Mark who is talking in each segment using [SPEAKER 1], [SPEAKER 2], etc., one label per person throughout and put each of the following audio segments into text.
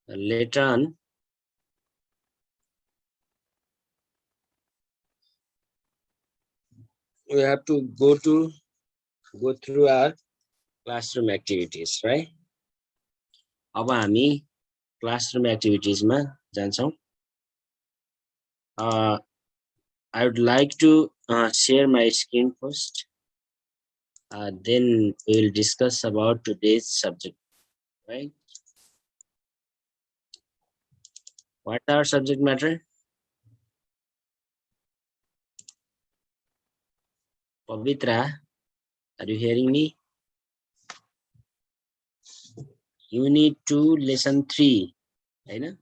[SPEAKER 1] later on, we have to go through our classroom activities, right? अब हामी classroom activities मा जान्छौं. I would like to share my screen first. Then we will discuss about today's subject, right? What our subject matter? Pavitra, are you hearing me? Unit 2, lesson 3. Right?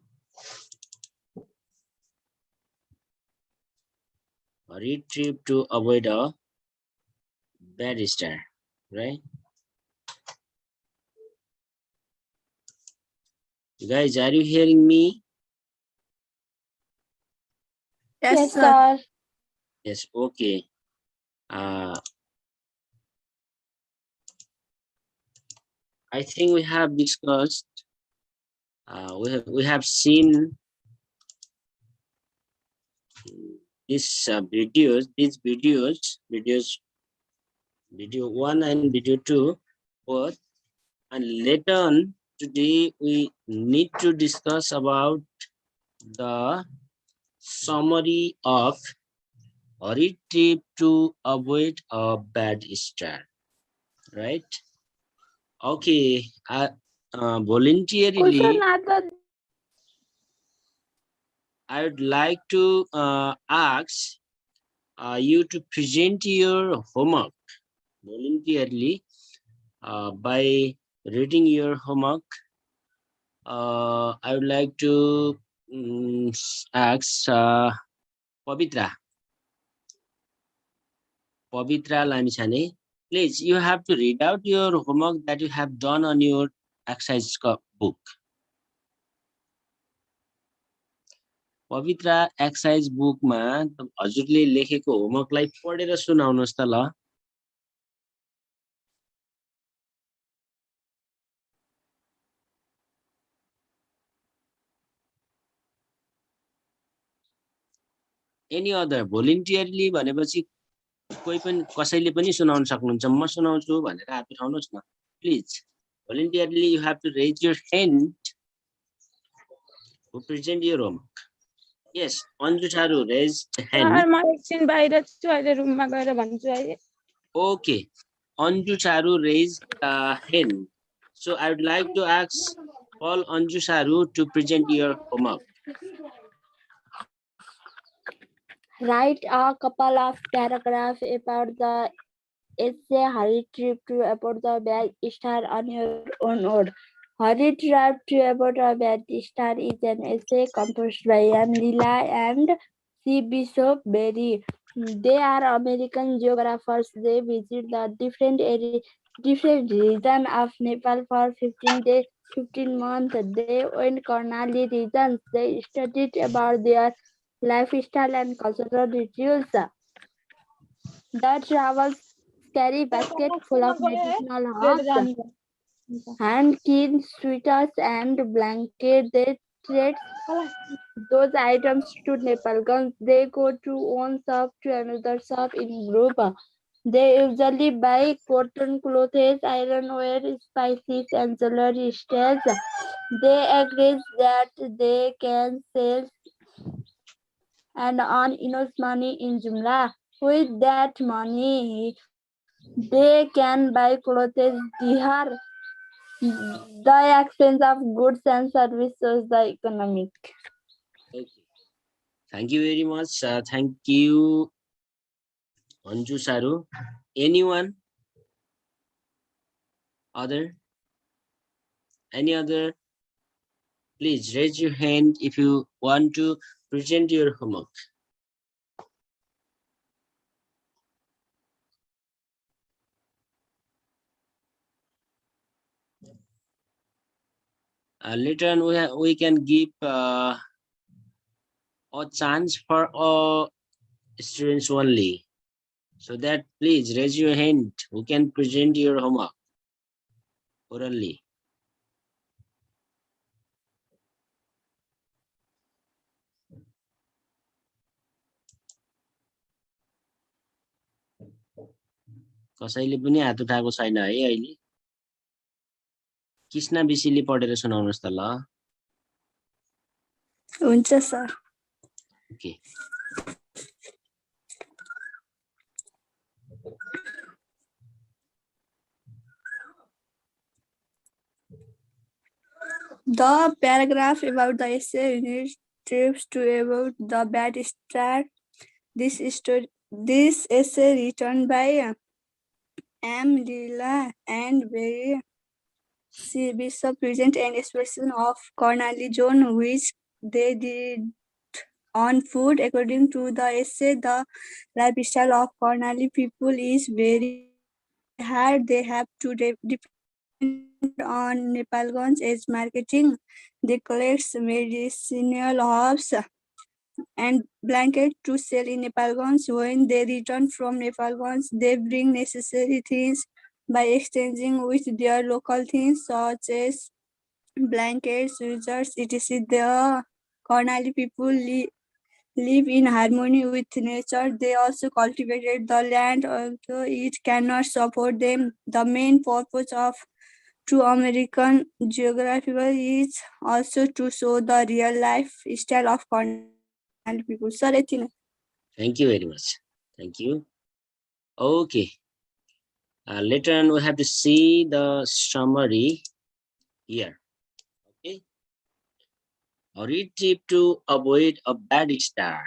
[SPEAKER 1] Hurry trip to avoid a bad start, right? You guys, are you hearing me?
[SPEAKER 2] Yes, sir.
[SPEAKER 1] Yes, okay. I think we have discussed, we have seen these videos, video 1 and video 2, both. And later on today, we need to discuss about the summary of hurry trip to avoid a bad start, right? Okay, voluntarily, I would like to ask you to present your homework voluntarily by reading your homework. I would like to ask Pavitra Lamichane, please, you have to read out your homework that you have done on your exercise book. Pavitra exercise book ma हजुरले लेखेको होमवर्कलाई पढेर सुनाउनुस् त ल. Any other voluntarily भनेपछि कोही पनि कसैले पनि सुनाउन सक्नुहुन्छ. म सुनाउँछु भनेर हात उठाउनुस् न. Please, voluntarily you have to raise your hand to present your homework. Yes, Anju Charu, raise the hand. Okay, Anju Charu raised hand. So I would like to ask all Anju Charu to present your homework.
[SPEAKER 2] Write a couple of paragraphs about the essay Hurry Trip to About the Bad Star on your own word. Hurry Trip to About a Bad Star is an essay composed by M. Leela and C. Bishop Berry. They are American geographers. They visit the different regions of Nepal for 15 months. They went Karnali regions. They studied about their lifestyle and cultural rituals. The travels carry basket full of medicinal herbs, hand-killed sweaters and blankets. They trade those items to Nepal. Once they go to one shop to another shop in group. They usually buy cotton clothes, ironware, spices, and jewelry stalls. They agree that they can sell and earn enough money in Jumla. With that money, they can buy clothes dear. The exchange of goods and services, the economic.
[SPEAKER 1] Okay. Thank you very much. Thank you, Anju Saru. Anyone? Other? Any other? Please raise your hand if you want to present your homework. Later on, we can give a chance for all students only. So that please raise your hand who can present your homework orally. कसैले पनि हात उठाएको छैन है अहिले। कृष्ण विशीले पढेर सुनाउनुहोस् त ल।
[SPEAKER 2] हुन्छ sir.
[SPEAKER 1] Okay.
[SPEAKER 2] The paragraph about the essay unit trips to about the bad start. This essay written by M. Leela and Barry C. Bishop present an expression of Corneli John which they did on food. According to the essay, the lifestyle of Corneli people is very hard. They have to depend on Nepalgons as marketing. They collect medicinal herbs and blankets to sell in Nepalgons. When they return from Nepalgons, they bring necessary things by exchanging with their local things such as blankets, scissors, etc. The Karnali people live in harmony with nature. They also cultivated the land, although it cannot support them. The main purpose of true American geography is also to show the real life style of Karnali people. Sir, यति नै।
[SPEAKER 1] Thank you very much. Thank you. Okay. Later on, we have to see the summary here. Okay. A read trip to avoid a bad star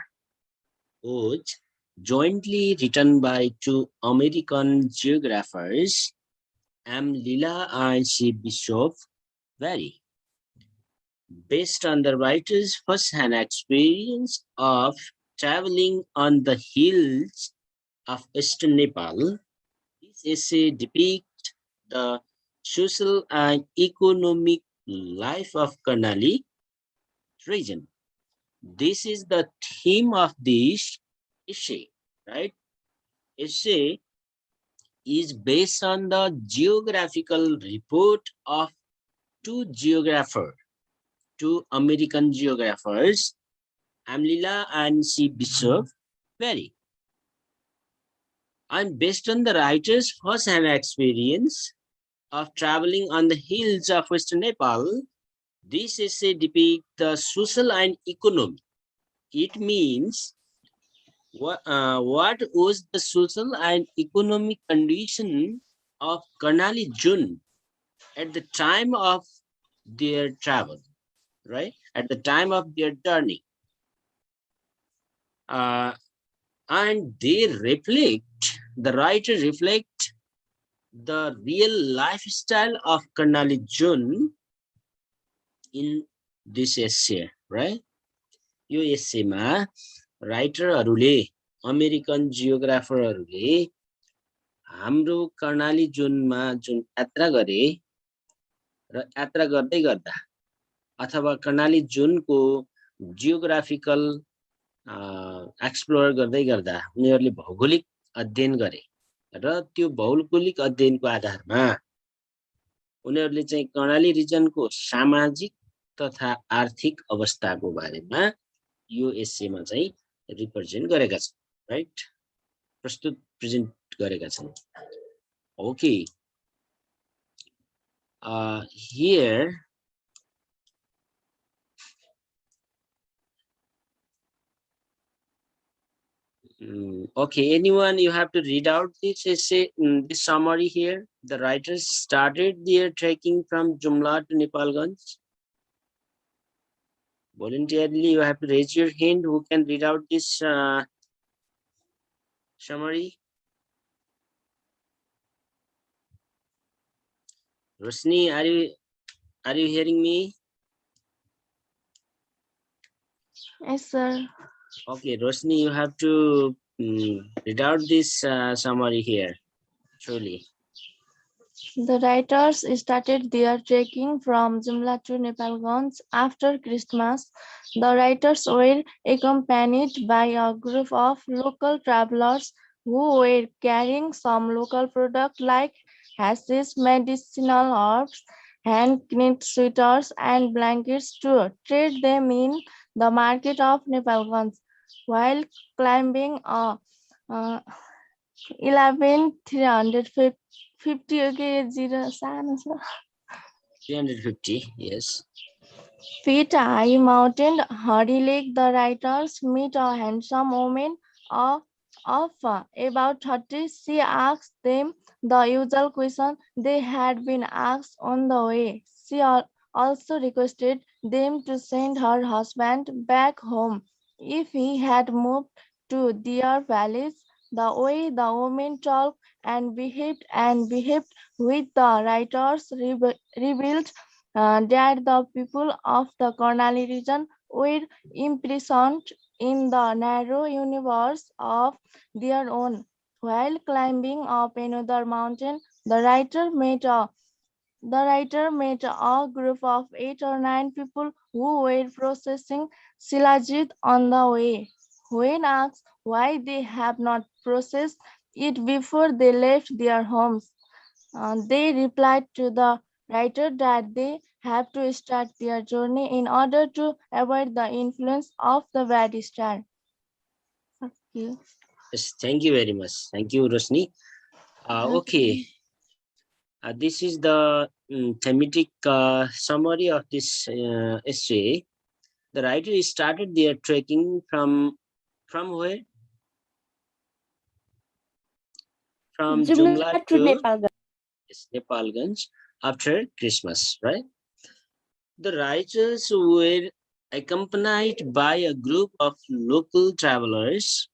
[SPEAKER 1] was jointly written by two American geographers, M. Leela and C. Bishop Vary, based on the writer's first-hand experience of traveling on the hills of Western Nepal. This essay depicts the social and economic life of Karnali region. This is the theme of this essay, right? Essay is based on the geographical report of two American geographers, Amlila and C. Bishop Vary. And based on the writer's first-hand experience of traveling on the hills of Western Nepal, this essay depicts the social and economic. It means what was the social and economic condition of Karnali Jun at the time of their travel, right? At the time of their journey. And the writer reflect the real lifestyle of Karnali Jun in this essay, right? यो एसेमा राइटरहरूले American जियोग्राफरहरूले हाम्रो कर्णाली जुनमा जुन यात्रा गरे र यात्रा गर्दै गर्दा अथवा कर्णाली जुनको जियोग्राफिकल एक्सप्लोर गर्दै गर्दा उनीहरूले भौगोलिक अध्ययन गरे र त्यो भौगोलिक अध्ययनको आधारमा उनीहरूले चाहिँ कर्णाली रिजनको सामाजिक तथा आर्थिक अवस्थाको बारेमा यो एसेमा चाहिँ रिप्रेजेन्ट गरेका छन्, राइट? प्रेजेन्ट गरेका छन्। Okay, here okay, anyone, you have to read out this essay, this summary here. The writers started their trekking from Jumla to Nepalganj. Voluntarily, you have to raise your hand who can read out this summary. Rosni, are you hearing me?
[SPEAKER 3] Yes, sir.
[SPEAKER 1] Okay, Rosni, you have to read out this summary here, truly.
[SPEAKER 3] The writers started their trekking from Jumla to Nepalganj after Christmas. The writers were accompanied by a group of local travelers who were carrying some local products like hashish, medicinal herbs, hand-knit sweaters, and blankets to trade them in the market of Nepalganj. While climbing a 11,350 okay, 0 सानो छ
[SPEAKER 1] 350, yes.
[SPEAKER 3] feet high mountain, Hari Lake, the writers meet a handsome woman of about 30. She asks them the usual question they had been asked on the way. She also requested them to send her husband back home if he had moved to Deer Valleys. The way the woman talked and behaved with the writers revealed that the people of the Karnali region were imprisoned in the narrow universe of their own. While climbing up another mountain, the writer met a group of 8 or 9 people who were processing Silajit on the way. When asked why they have not processed it before they left their homes, they replied to the writer that they have to start their journey in order to avoid the influence of the bad star. Thank you.
[SPEAKER 1] Yes, thank you very much. Thank you, Rosni. Okay, this is the thematic summary of this essay. The writer started their trekking from where? From Jumla
[SPEAKER 2] to
[SPEAKER 1] to
[SPEAKER 2] Nepal.
[SPEAKER 1] Nepalganj after Christmas, right? The writers were accompanied by a group of local travelers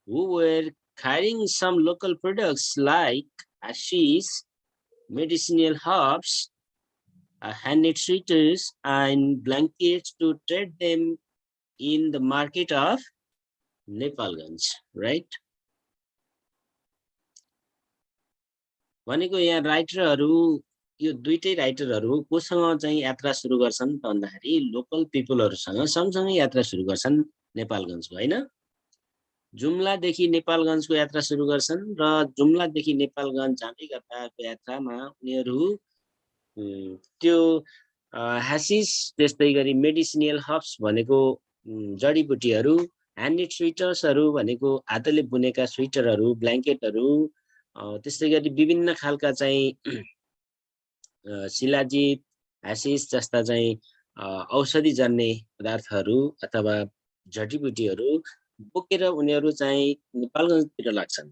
[SPEAKER 1] who were carrying some local products like ashes, medicinal herbs, handmade sweaters, and blankets to trade them in the market of Nepalganj, right? भनेको यहाँ राइटरहरू यो दुईटै राइटरहरू कोसँग चाहिँ यात्रा सुरु गर्छन् त भन्दाखेरि लोकल पिपलहरूसँग सँगसँगै यात्रा सुरु गर्छन् नेपालगञ्जको हैन जुम्लादेखि नेपालगञ्जको यात्रा सुरु गर्छन् र जुम्लादेखि नेपालगञ्ज जाँदै गर्दाको यात्रामा उनीहरू त्यो ह्यासिस त्यस्तै गरी मेडिसिनल हर्ब्स भनेको जडीबुटीहरू ह्यान्डमेड स्वेटर्सहरू भनेको हातले बुनेका स्वेटरहरू ब्ल्याङ्केटहरू त्यस्तै गरी विभिन्न खालका चाहिँ शिलाजित ह्यासिस जस्ता चाहिँ औषधि जन्ने पदार्थहरू अथवा जडीबुटीहरू बोकेर उनीहरू चाहिँ नेपालगञ्जतिर लाग्छन्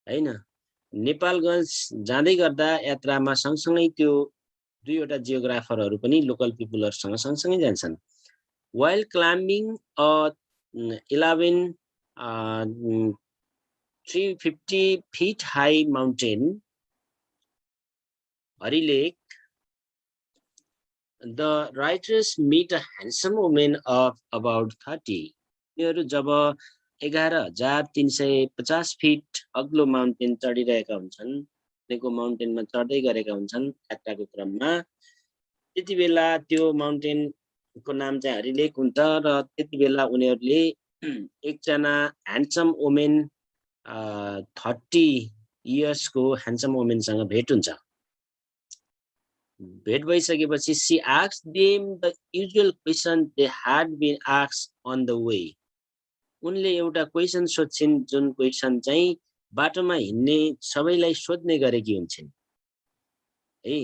[SPEAKER 1] हैन नेपालगञ्ज जाँदै गर्दा यात्रामा सँगसँगै त्यो दुईवटा जियोग्राफरहरू पनि लोकल पिपलहरुसँग सँगसँगै जान्छन् while climbing a 350 feet high mountain, Hari Lake, the writers meet a handsome woman of about 30. उनीहरू जब 11,350 फिट अग्लो माउन्टेन चढिरहेका हुन्छन् त्यसको माउन्टेनमा चढ्दै गरेका हुन्छन् यात्राको क्रममा त्यति बेला त्यो माउन्टेनको नाम चाहिँ हरि लेक हुन्छ र त्यति बेला उनीहरूले एकजना ह्यान्डसम वुमेन 30 इयर्सको ह्यान्डसम वुमेनसँग भेट हुन्छ भेट भइसकेपछि she asked them the usual question they had been asked on the way उनले एउटा क्वेशन सोध्छिन् जुन क्वेशन चाहिँ बाटोमा हिँड्ने सबैलाई सोध्ने गरेकी हुन्छन् है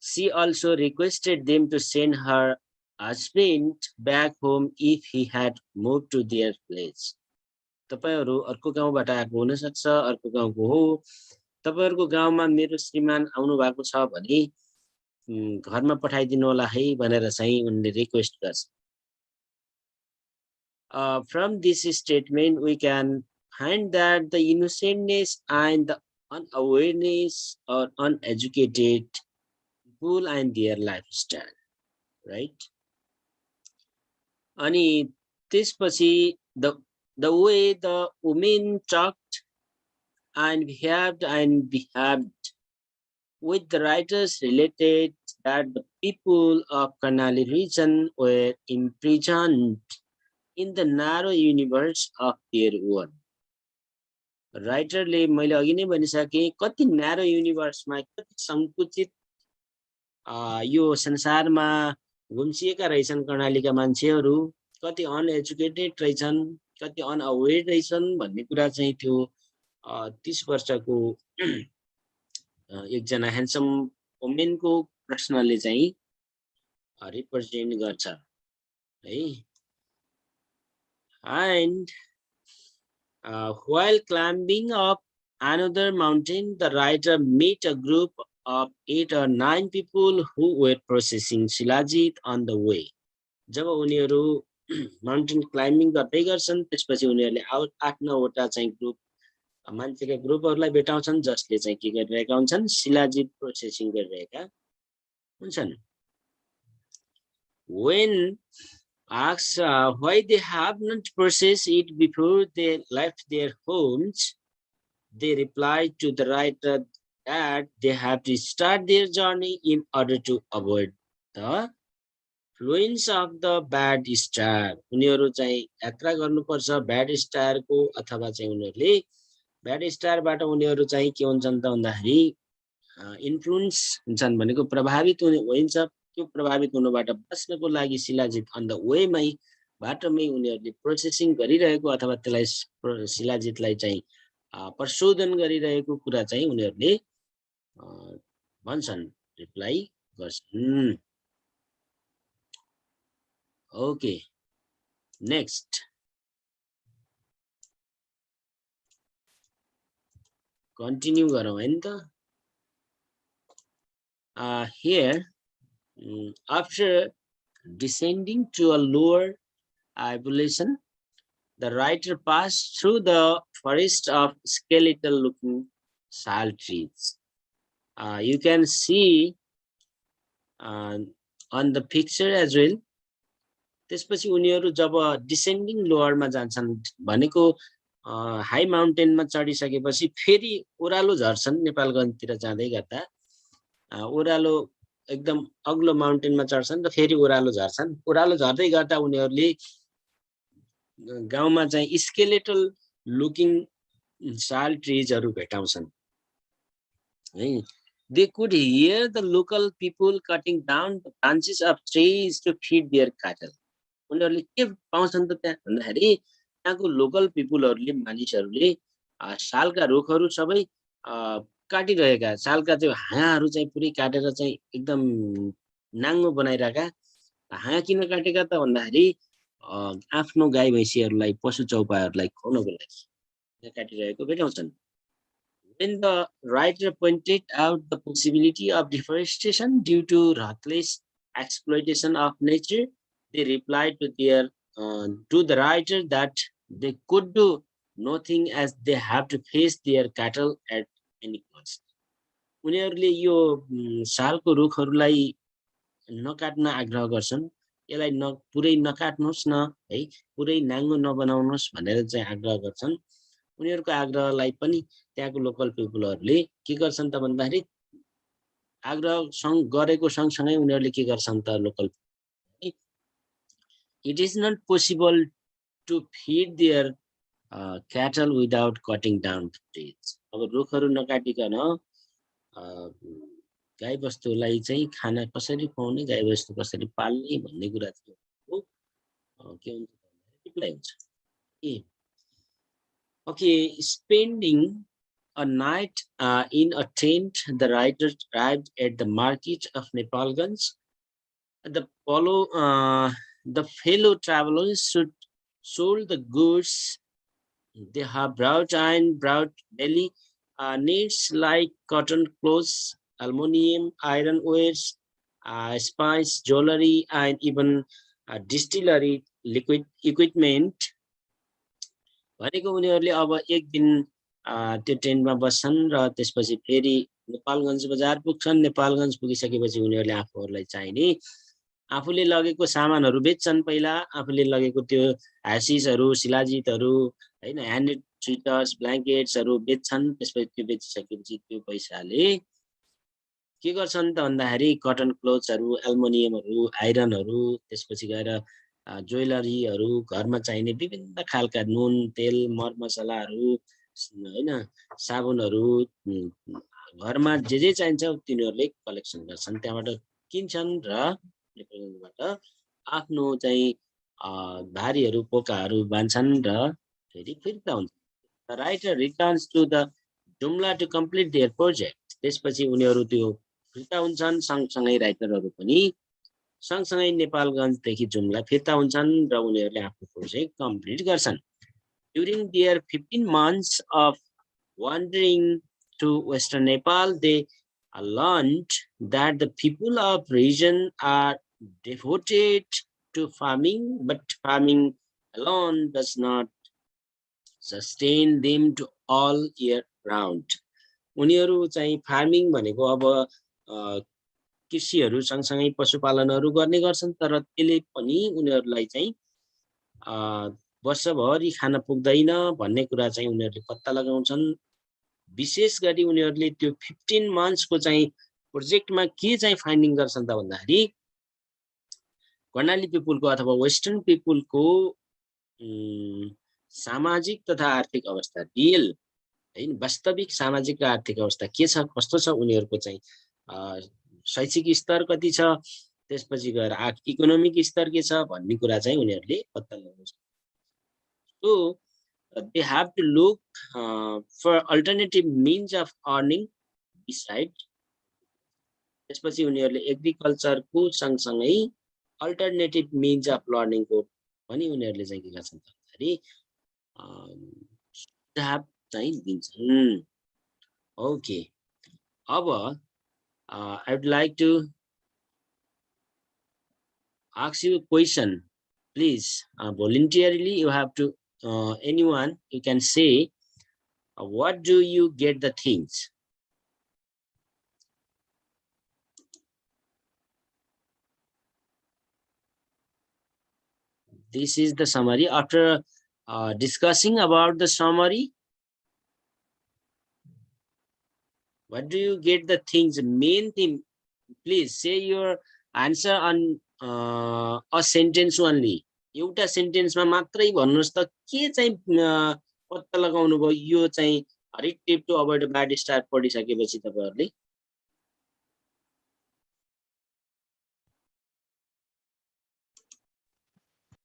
[SPEAKER 1] she also requested them to send her husband back home if he had moved to their place तपाईहरु अर्को गाउँबाट आएको हुन सक्छ अर्को गाउँको हो तपाईहरुको गाउँमा मेरो श्रीमान आउनु भएको छ भने घरमा पठाइदिनु होला है भनेर चाहिँ उनले रिक्वेस्ट गर्छ from this statement we can find that the innocentness and the unawareness or uneducated people and their lifestyle right अनि त्यसपछि the way the women talked and behaved with the writers related that the people of Karnali region were imprisoned in the narrow universe of their own. राइटरले मैले अघि नै भनिसके कति narrow युनिभर्समा कति संकुचित यो संसारमा घुम्सिएका रहेछन् कर्णालीका मान्छेहरू कति अनएजुकेटेड रहेछन् कति अनअवेयर रहेछन् भन्ने कुरा चाहिँ त्यो 30 वर्षको एकजना ह्यान्डसम वुमेनको प्रश्नले चाहिँ रिप्रेजेन्ट गर्छ है। And while climbing up another mountain, the writer met a group of 8 or 9 people who were processing Shilajit on the way. जब उनीहरू माउन्टेन क्लाइम्बिङ गर्दै गर्छन् त्यसपछि उनीहरूले 8-9 वटा चाहिँ ग्रुप मान्छेका ग्रुपहरूलाई भेटाउँछन् जसले चाहिँ के गरिरहेका हुन्छन् शिलाजीत प्रोसेसिङ गरिरहेका हुन्छन्। When asked why they have not processed it before they left their homes, they replied to the writer that they have to start their journey in order to avoid the influence of the bad star. उनीहरू चाहिँ यात्रा गर्नुपर्छ bad स्टारको अथवा चाहिँ उनीहरूले bad स्टारबाट उनीहरू चाहिँ के हुन्छन् त भन्दाखेरि इन्फ्लुएन्स हुन्छन् भनेको प्रभावित हुन्छ। त्यो प्रभावित हुनुबाट बच्नको लागि शिलाजीत अन द वेमै बाटोमै उनीहरूले प्रोसेसिङ गरिरहेको अथवा त्यसलाई शिलाजीतलाई चाहिँ प्रशोधन गरिरहेको कुरा चाहिँ उनीहरूले भन्छन् रिप्लाई गर्छन्। ओके नेक्स्ट कन्टिन्यू गरौँ है नि त। here after descending to a lower elevation, the writer passed through the forest of skeletal looking sal trees. You can see on the picture as well. त्यसपछि उनीहरू जब डिसेन्डिङ लोअरमा जान्छन् भनेको high माउन्टेनमा चढिसकेपछि फेरि ओह्रालो झर्छन्। नेपालगञ्जतिर जाँदै गर्दा ओह्रालो एकदम अग्लो माउन्टेनमा चढ्छन् र फेरि ओह्रालो झर्छन्। ओह्रालो झर्दै गर्दा उनीहरूले गाउँमा चाहिँ स्केलेटल लुकिङ साल ट्रिजहरू भेटाउँछन् है। They could hear the local people cutting down the branches of trees to feed their cattle. उनीहरूले के पाउँछन् त त्यहाँ भन्दाखेरि त्यहाँको लोकल पिपुलहरूले मानिसहरूले सालका रुखहरू सबै काटिरहेका सालका त्यो हाँगाहरू चाहिँ पुरै काटेर चाहिँ एकदम नाङ्गो बनाइरहेका। हाँगा किन काटेका त भन्दाखेरि आफ्नो गाई भैँसीहरूलाई पशु चौपाहरूलाई खुवाउनको लागि काटिरहेको भेटाउँछन्। When the writer pointed out the possibility of deforestation due to ruthless exploitation of nature, they replied to the writer that they could do nothing as they have to face their cattle at any cost. उनीहरूले यो सालको रुखहरूलाई नकाट्न आग्रह गर्छन्। यसलाई पुरै नकाट्नुहोस् न है, पुरै नाङ्गो नबनाउनुहोस् भनेर चाहिँ आग्रह गर्छन्। उनीहरूको आग्रहलाई पनि त्यहाँको लोकल पिपुलहरूले के गर्छन् त भन्दाखेरि आग्रह गरेको सँगसँगै उनीहरूले के गर्छन् त local it is not possible to feed their cattle without cutting down the trees. अब रुखहरू नकाटिकन गाई बस्तुलाई चाहिँ खाना कसरी खुवाउने, गाई बस्तु कसरी पाल्ने भन्ने कुरा चाहिँ के हुन्छ रिप्लाई हुन्छ। Okay, spending a night in a tent, the writer arrived at the market of Nepalganj. The fellow travelers sold the goods they have brought and brought daily needs like cotton clothes, aluminum, iron wares, spice, jewelry, and even distillery liquid equipment. भनेको उनीहरूले अब एक दिन त्यो टेन्टमा बस्छन् र त्यसपछि फेरि नेपालगञ्ज बजार पुग्छन्। नेपालगञ्ज पुगिसकेपछि उनीहरूले आफूहरूलाई चाहिने आफूले लगेको सामानहरू बेच्छन्। पहिला आफूले लगेको त्यो ह्यासिसहरू, शिलाजीतहरू हैन, ह्यान्डेड स्वेटर्स, ब्ल्याङ्केट्सहरू बेच्छन्। त्यसपछि त्यो बेचिसकेपछि त्यो पैसाले के गर्छन् त भन्दाखेरि कटन क्लोथ्सहरू, एल्युमिनियमहरू, आइरनहरू, त्यसपछि गएर ज्वेलरीहरू, घरमा चाहिने विभिन्न खालका नुन, तेल, मरमसलाहरू हैन, साबुनहरू, घरमा जे चाहिन्छ तिनीहरूले कलेक्सन गर्छन्। त्यहाँबाट किन्छन् र नेपालबाट आफ्नो चाहिँ भारीहरू पोकाहरू बान्छन् र फेरि फिर्ता हुन्छ। The writer returns to the Jumla to complete their project. त्यसपछि उनीहरू त्यो फिर्ता हुन्छन्, सँगसँगै राइटरहरू पनि सँगसँगै नेपालगञ्जदेखि जुम्ला फिर्ता हुन्छन् र उनीहरूले आफ्नो प्रोजेक्ट कम्प्लिट गर्छन्। During their 15 months of wandering to Western Nepal, they learned that the people of region are devoted to farming, but farming alone does not sustain them to all year round. उनीहरू चाहिँ farming भनेको अब कृषिहरू सँगसँगै पशुपालनहरू गर्ने गर्छन्, तर त्यसले पनि उनीहरूलाई चाहिँ वर्षभरि खान पुग्दैन भन्ने कुरा चाहिँ उनीहरूले पत्ता लगाउँछन्। विशेष गरी उनीहरूले त्यो 15 मन्थ्सको चाहिँ प्रोजेक्टमा के चाहिँ फाइन्डिङ गर्छन् त भन्दाखेरि कर्णाली पिपुलको अथवा वेस्टर्न पिपुलको सामाजिक तथा आर्थिक अवस्था, रियल हैन वास्तविक सामाजिक र आर्थिक अवस्था के छ, कस्तो छ, उनीहरूको चाहिँ शैक्षिक स्तर कति छ, त्यसपछि गएर इकोनोमिक स्तर के छ भन्ने कुरा चाहिँ उनीहरूले पत्ता लगाउँछ। So they have to look for alternative means of earning beside. त्यसपछि उनीहरूले एग्रिकल्चरको सँगसँगै अल्टरनेटिभ मिन्स अफ लर्निङको पनि उनीहरूले चाहिँ के गर्छन् भन्दाखेरि सुझाव चाहिँ दिन्छन्। ओके, अब I would like to ask you a question. Please, voluntarily you have to, anyone, you can say, what do you get the things? This is the summary. After discussing about the summary, what do you get the things? Main thing, please say your answer on a sentence only. एउटा सेन्टेन्समा मात्रै भन्नुस् त के चाहिँ पत्ता लगाउनु भयो यो चाहिँ हरेक tip to avoid bad start पढिसकेपछि तपाईहरुले।